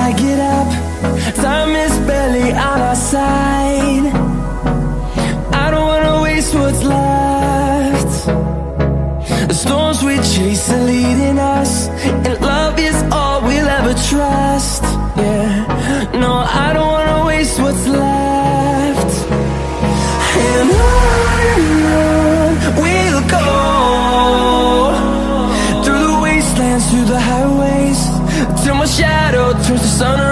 I get up, time is barely on our side. I don't wanna waste what's left. The storms we chase are leading us, and love is all we'll ever trust. Yeah, no, I don't wanna waste what's left. And on we'll go, through the wastelands, through the highways, till my shadow turns to sun